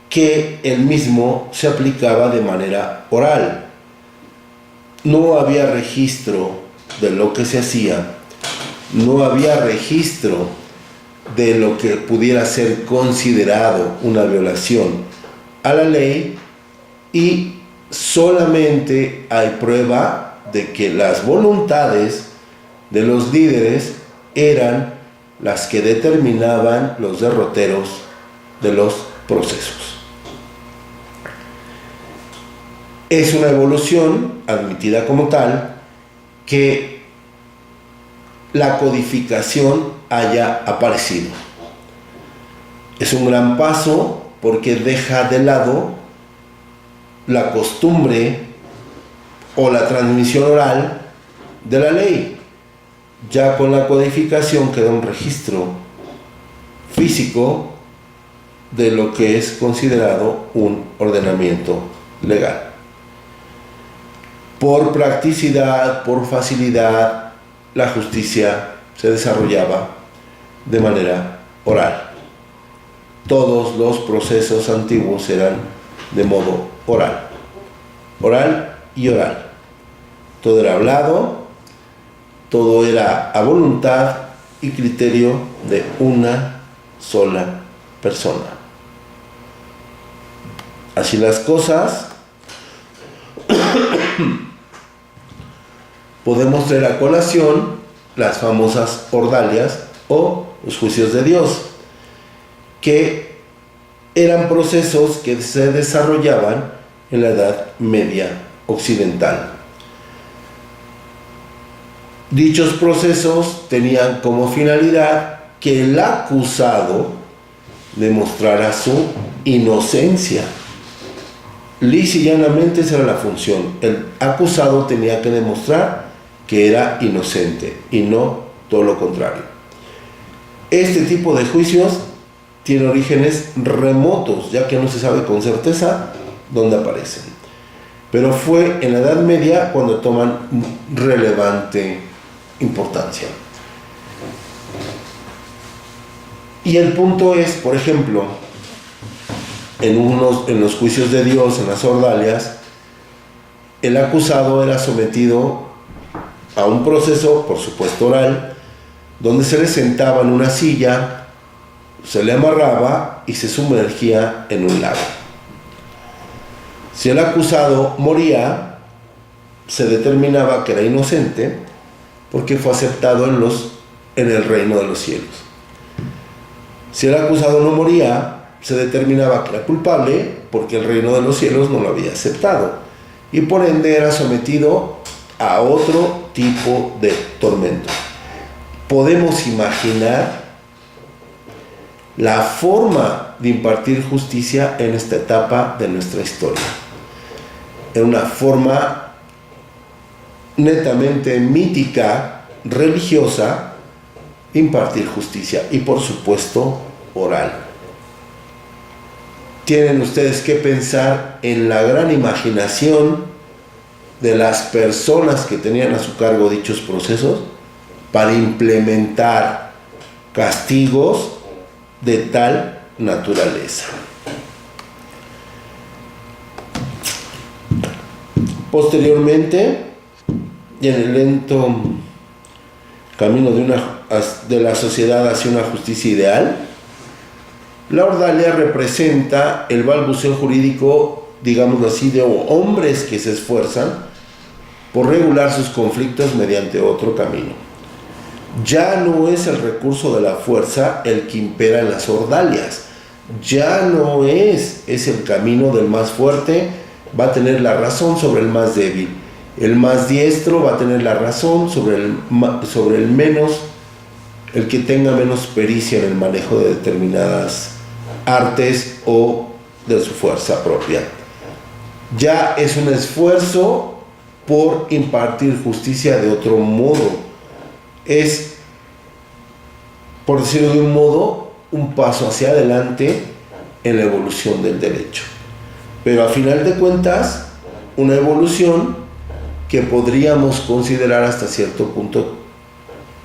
que el mismo se aplicaba de manera oral. No había registro de lo que se hacía, no había registro de lo que pudiera ser considerado una violación a la ley, y solamente hay prueba de que las voluntades de los líderes eran las que determinaban los derroteros de los procesos. Es una evolución admitida como tal que la codificación haya aparecido. Es un gran paso porque deja de lado la costumbre o la transmisión oral de la ley. Ya con la codificación queda un registro físico de lo que es considerado un ordenamiento legal. Por practicidad, por facilidad, la justicia se desarrollaba de manera oral. Todos los procesos antiguos eran de modo oral. Oral y oral. Todo era hablado, todo era a voluntad y criterio de una sola persona. Así las cosas, podemos traer a colación las famosas ordalias o los juicios de Dios, que eran procesos que se desarrollaban en la Edad Media occidental. Dichos procesos tenían como finalidad que el acusado demostrara su inocencia. Lisa y llanamente esa era la función. El acusado tenía que demostrar que era inocente y no todo lo contrario. Este tipo de juicios tiene orígenes remotos, ya que no se sabe con certeza dónde aparecen. Pero fue en la Edad Media cuando toman relevante importancia. Y el punto es, por ejemplo, en los juicios de Dios, en las ordalias, el acusado era sometido a un proceso, por supuesto oral, donde se le sentaba en una silla, se le amarraba y se sumergía en un lago. Si el acusado moría, se determinaba que era inocente porque fue aceptado en el reino de los cielos. Si el acusado no moría, se determinaba que era culpable porque el reino de los cielos no lo había aceptado y por ende era sometido a otro tipo de tormento. Podemos imaginar la forma de impartir justicia en esta etapa de nuestra historia. En una forma netamente mítica, religiosa, impartir justicia y por supuesto oral. Tienen ustedes que pensar en la gran imaginación de las personas que tenían a su cargo dichos procesos para implementar castigos de tal naturaleza. Posteriormente, y en el lento camino de la sociedad hacia una justicia ideal, la ordalia representa el balbuceo jurídico, digámoslo así, de hombres que se esfuerzan por regular sus conflictos mediante otro camino. Ya no es el recurso de la fuerza el que impera en las ordalias. Ya no es el camino del más fuerte, va a tener la razón sobre el más débil. El más diestro va a tener la razón sobre el menos, el que tenga menos pericia en el manejo de determinadas artes o de su fuerza propia. Ya es un esfuerzo por impartir justicia de otro modo. Es, por decirlo de un modo, un paso hacia adelante en la evolución del derecho. Pero a final de cuentas, una evolución que podríamos considerar hasta cierto punto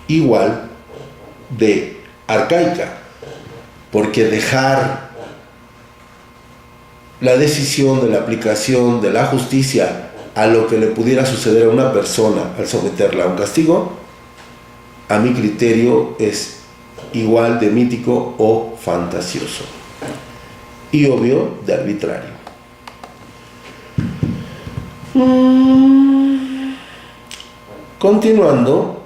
igual de arcaica, porque dejar la decisión de la aplicación de la justicia a lo que le pudiera suceder a una persona al someterla a un castigo, a mi criterio es igual de mítico o fantasioso y obvio de arbitrario. Continuando,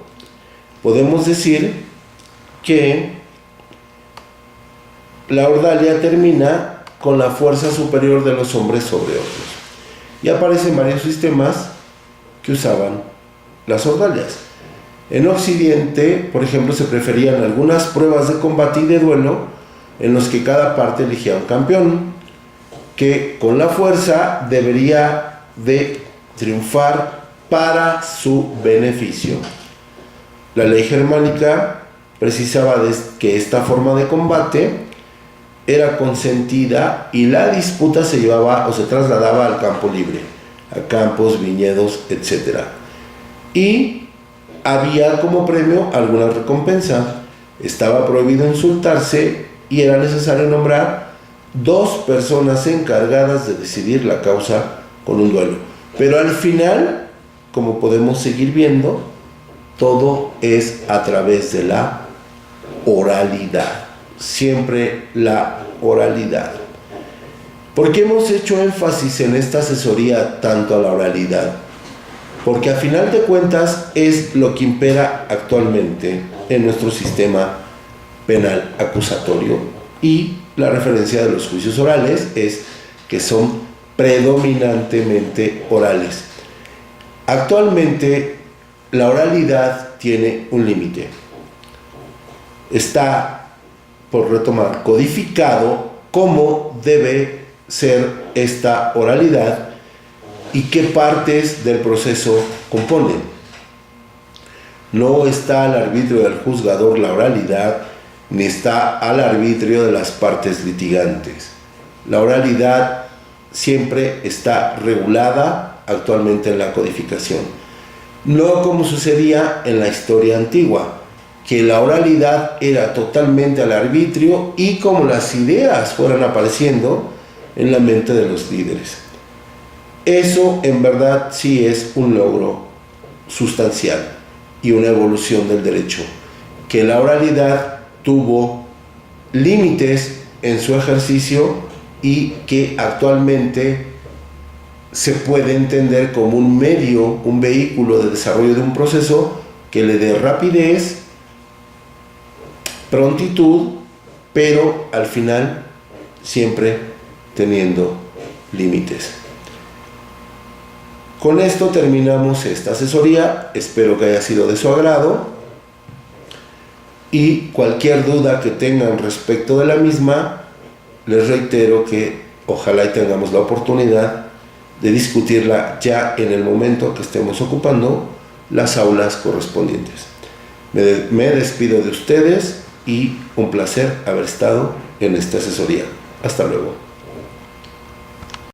podemos decir que la ordalia termina con la fuerza superior de los hombres sobre otros. Y aparecen varios sistemas que usaban las ordalias. En Occidente, por ejemplo, se preferían algunas pruebas de combate y de duelo en los que cada parte elegía un campeón que con la fuerza debería de triunfar para su beneficio. La ley germánica precisaba que esta forma de combate era consentida y la disputa se llevaba o se trasladaba al campo libre, a campos, viñedos, etc. Y había como premio alguna recompensa. Estaba prohibido insultarse y era necesario nombrar 2 personas encargadas de decidir la causa con un duelo. Pero al final, como podemos seguir viendo, todo es a través de la oralidad. Siempre la oralidad. ¿Por qué hemos hecho énfasis en esta asesoría tanto a la oralidad? Porque a final de cuentas es lo que impera actualmente en nuestro sistema penal acusatorio, y la referencia de los juicios orales es que son predominantemente orales. Actualmente la oralidad tiene un límite. Está, por retomar, codificado cómo debe ser esta oralidad y qué partes del proceso componen. No está al arbitrio del juzgador la oralidad, ni está al arbitrio de las partes litigantes. La oralidad siempre está regulada actualmente en la codificación. No como sucedía en la historia antigua, que la oralidad era totalmente al arbitrio y como las ideas fueran apareciendo en la mente de los líderes. Eso en verdad sí es un logro sustancial y una evolución del derecho, que la oralidad tuvo límites en su ejercicio y que actualmente se puede entender como un medio, un vehículo de desarrollo de un proceso que le dé rapidez, prontitud, pero al final siempre teniendo límites. Con esto terminamos esta asesoría, espero que haya sido de su agrado y cualquier duda que tengan respecto de la misma, les reitero que ojalá y tengamos la oportunidad de discutirla ya en el momento que estemos ocupando las aulas correspondientes. Me despido de ustedes y un placer haber estado en esta asesoría. Hasta luego.